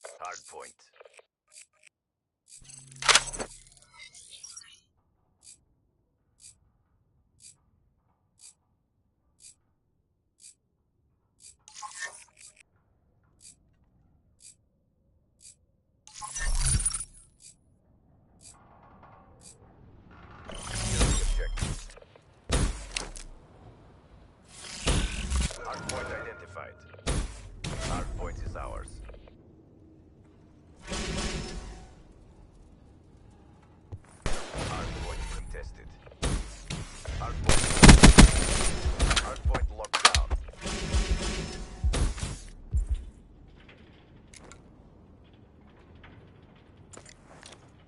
Hard point. Secure the objective. Hard point identified. Hard point is ours. Hard point contested. Hard point. Hard point locked down.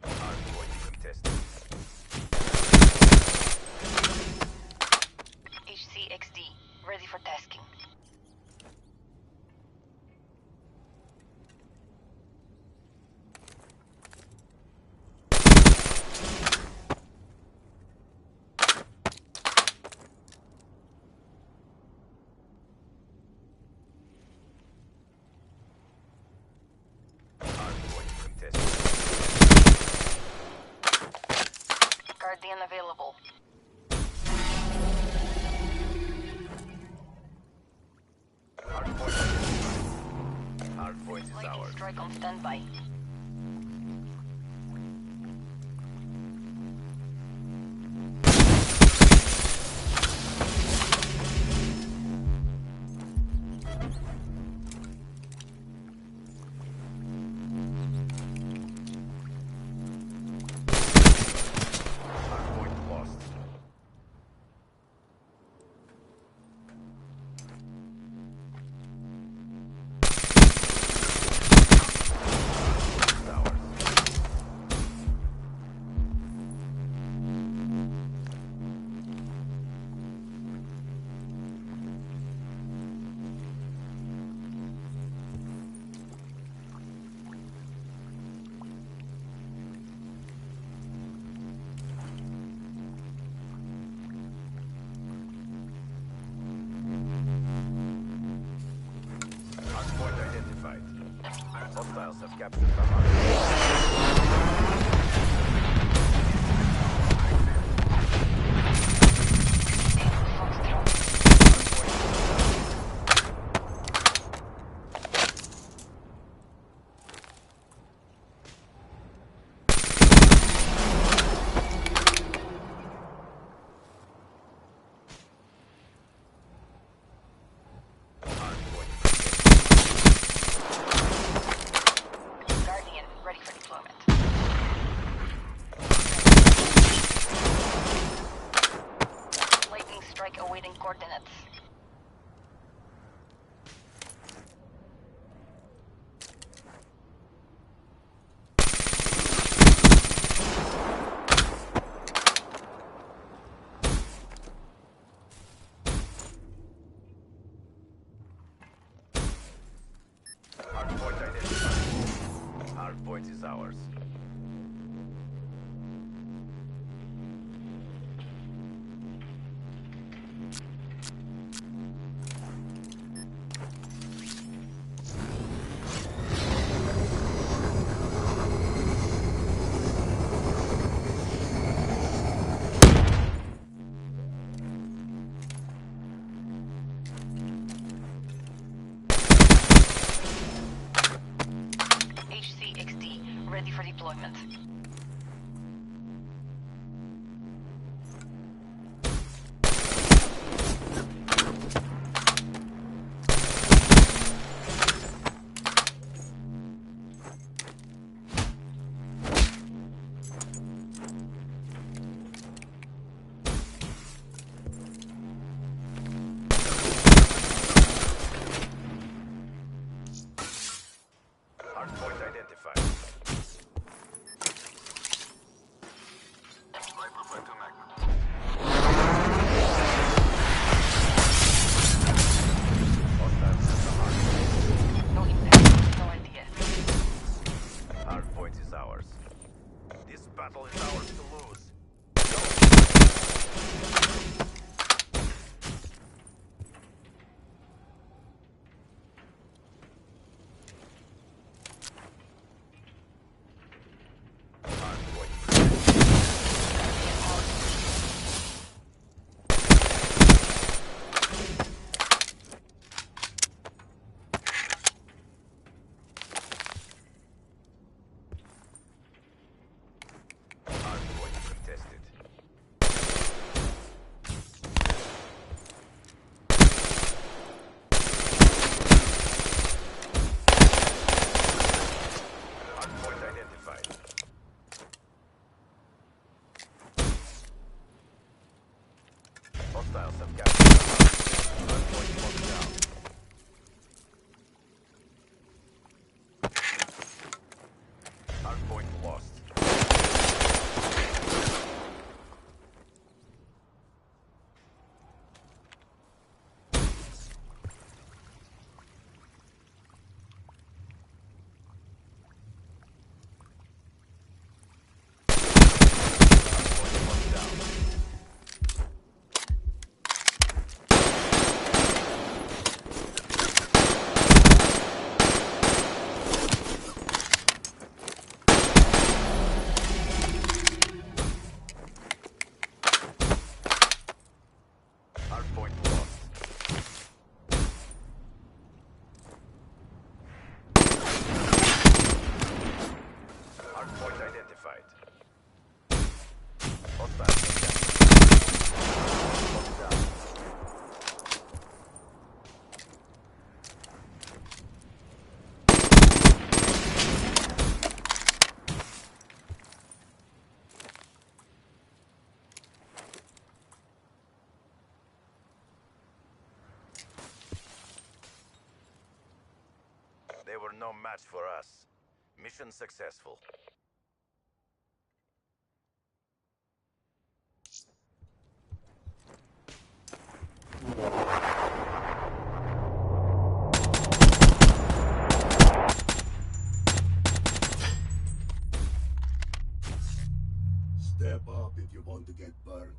Hard point contested. HCXD, ready for tasking. Hard point contested. Guardian available. Hard point identified. Hard point is Lightning ours. strike on standby. Hard point lost. It's ours. Hard point identified. Hostiles have captured Hamas. Hard point. Guardian, ready for deployment. Lightning strike awaiting coordinates. Hard point identified. Hard point is ours. HCXD, ready for deployment. Hard point identified. They were no match for us. Mission successful. Step up if you want to get burnt.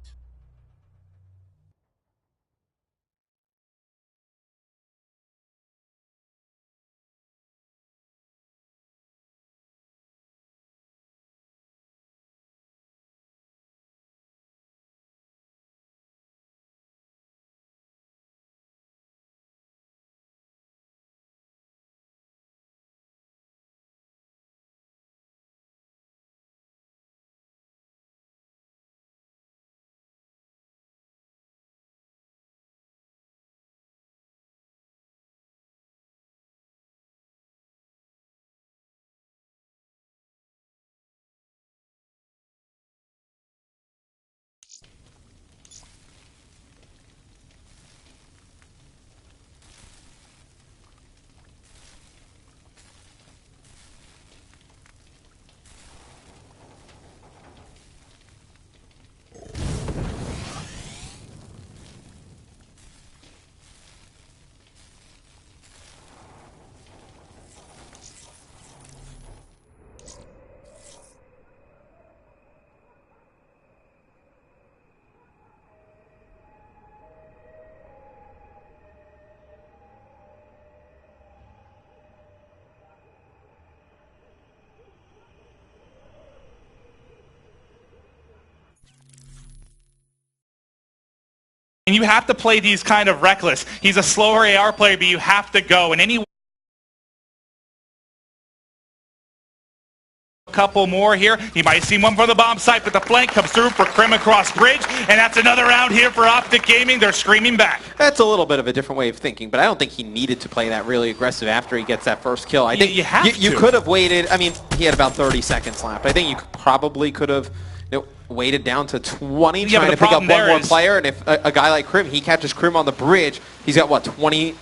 And you have to play these kind of reckless. He's a slower AR player, but you have to go. And any couple more here. You might see one from the bomb site, but the flank comes through for Krim across bridge. And that's another round here for Optic Gaming. They're screaming back. That's a little bit of a different way of thinking, but I don't think he needed to play that really aggressive after he gets that first kill. I think you could have waited. I mean, he had about 30 seconds left. I think you probably could have waited down to 20 trying to pick up one more player. And if a guy like Krim, he catches Krim on the bridge, he's got, what, 22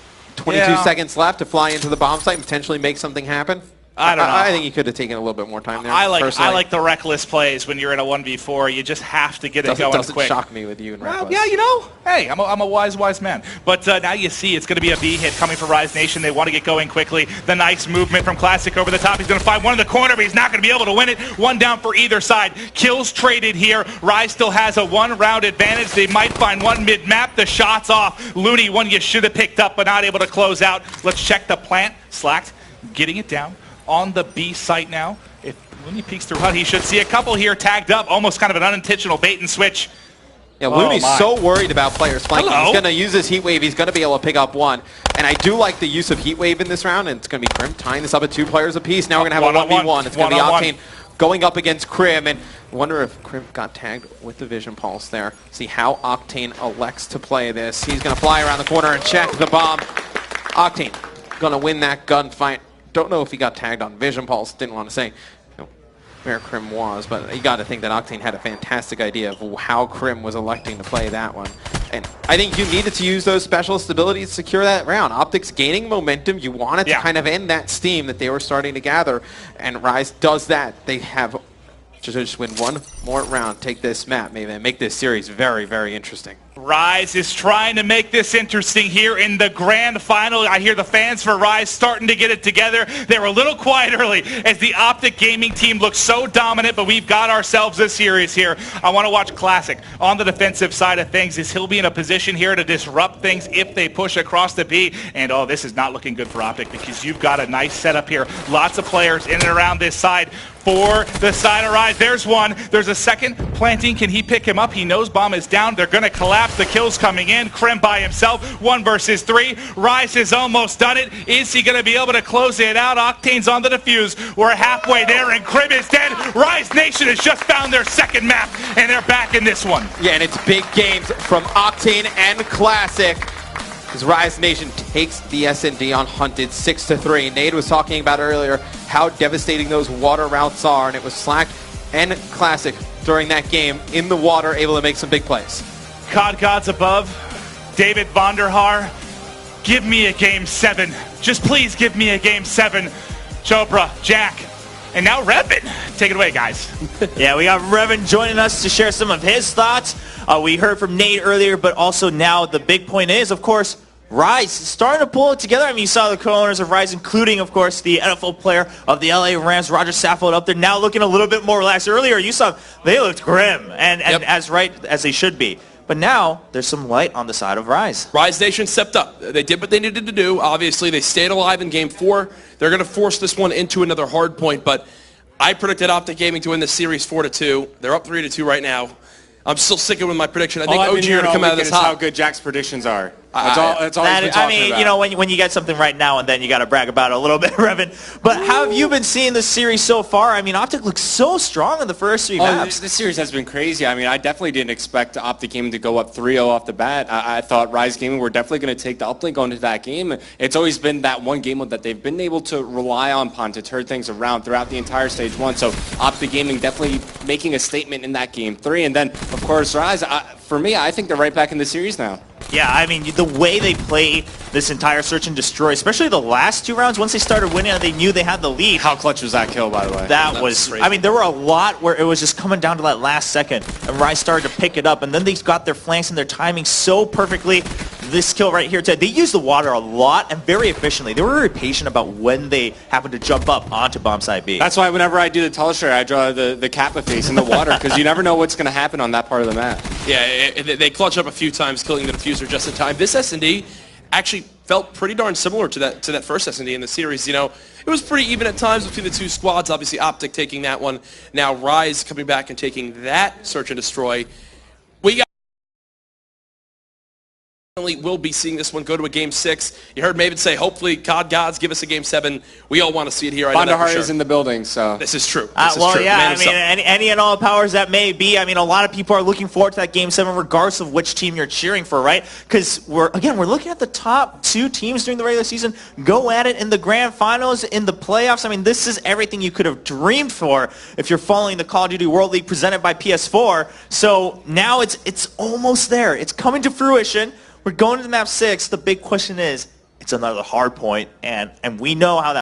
seconds left to fly into the bomb site and potentially make something happen? I don't know. I think he could have taken a little bit more time there. I like the reckless plays when you're in a 1v4. You just have to get it going quick. Doesn't shock me with you and reckless. Well, yeah, you know, hey, I'm a wise man. But now you see it's going to be a B hit coming for Rise Nation. They want to get going quickly. The nice movement from Classic over the top. He's going to find one in the corner, but he's not going to be able to win it. One down for either side. Kills traded here. Rise still has a one-round advantage. They might find one mid-map. The shot's off. Looney, one you should have picked up, but not able to close out. Let's check the plant. Slacked, getting it down on the B site now. If Looney peeks through HUD, he should see a couple here tagged up. Almost kind of an unintentional bait and switch. Yeah, Looney's so worried about players flanking. He's going to use his Heat Wave. He's going to be able to pick up one. And I do like the use of Heat Wave in this round. And it's going to be Krim tying this up at 2 players apiece. Now we're going to have a 1v1. It's going to be Octane going up against Krim. And I wonder if Krim got tagged with the Vision Pulse there. See how Octane elects to play this. He's going to fly around the corner and check the bomb. Octane going to win that gunfight. Don't know if he got tagged on Vision Pulse. Didn't want to say where Krim was, but you got to think that Octane had a fantastic idea of how Krim was electing to play that one. And I think you needed to use those specialist abilities to secure that round. Optic's gaining momentum. You wanted to kind of end that steam that they were starting to gather, and Rise does that. They have to just win one more round, take this map, maybe, and make this series very, very interesting. Rise is trying to make this interesting here in the grand final. I hear the fans for Rise starting to get it together. They were a little quiet early as the Optic Gaming team looks so dominant, but we've got ourselves a series here. I want to watch Classic on the defensive side of things. Is he'll be in a position here to disrupt things if they push across the B. And oh, this is not looking good for Optic because you've got a nice setup here. Lots of players in and around this side for the side of Rise. There's one. There's a second planting. Can he pick him up? He knows bomb is down. They're going to collapse. The kills coming in. Krim by himself. 1 versus 3. Rise has almost done it. Is he going to be able to close it out? Octane's on the defuse. We're halfway there, and Krim is dead. Rise Nation has just found their second map, and they're back in this one. Yeah, and it's big games from Octane and Classic as Rise Nation takes the S&D on Hunted 6-3. Nade was talking about earlier how devastating those water routes are, and it was Slacked and Classic during that game in the water able to make some big plays. COD gods above, David Vonderhaar Give me a game 7. Just please give me a game 7. Chopra, Jack, and now Revan. Take it away, guys. Yeah, we got Revan joining us to share some of his thoughts. We heard from Nate earlier, but also now the big point is, of course, Rise starting to pull it together. I mean, you saw the co-owners of Rise, including, of course, the NFL player of the LA Rams, Roger Saffold, up there now looking a little bit more relaxed. Earlier, you saw they looked grim and as right as they should be. But now, there's some light on the side of Rise. Rise Nation stepped up. They did what they needed to do. Obviously, they stayed alive in Game 4. They're going to force this one into another hard point, but I predicted Optic Gaming to win this series 4-2. They're up 3-2 right now. I'm still sticking with my prediction. I think OG are going to come out of this hot. How good Jack's predictions are. That's all he's been talking I mean, about. you know, when you get something right now and then, you got to brag about it a little bit, Revan. But how have you been seeing this series so far? I mean, Optic looks so strong in the first 3 maps. This series has been crazy. I mean, I definitely didn't expect Optic Gaming to go up 3-0 off the bat. I thought Rise Gaming were definitely going to take the uplink going into that game. It's always been that one game that they've been able to rely on to turn things around throughout the entire Stage 1. So Optic Gaming definitely making a statement in that Game 3. And then, of course, Rise, for me, I think they're right back in the series now. Yeah, I mean, the way they play this entire search and destroy, especially the last 2 rounds, once they started winning, they knew they had the lead. How clutch was that kill, by the way? That was crazy. I mean, there were a lot where it was just coming down to that last second, and Rise started to pick it up, and then they got their flanks and their timing so perfectly. This kill right here, Ted, they used the water a lot and very efficiently. They were very patient about when they happened to jump up onto bomb site B. That's why whenever I do the teleshare, I draw the Kappa face in the water, because you never know what's going to happen on that part of the map. Yeah, they clutch up a few times, killing the diffuser just in time. This S&D actually felt pretty darn similar to that first S&D in the series. You know, it was pretty even at times between the 2 squads. Obviously, Optic taking that one. Now Rise coming back and taking that search and destroy. We got. We'll be seeing this one go to a Game 6. You heard Maven say, hopefully, COD gods give us a Game 7. We all want to see it here. Bondahar is in the building, so. This is true. Well, yeah, I mean, any and all powers that may be. I mean, a lot of people are looking forward to that Game 7 regardless of which team you're cheering for, right? Because, we're looking at the top 2 teams during the regular season go at it in the grand finals, in the playoffs. I mean, this is everything you could have dreamed for if you're following the Call of Duty World League presented by PS4. So now it's almost there. It's coming to fruition. We're going to the map 6. The big question is, it's another hard point, and we know how that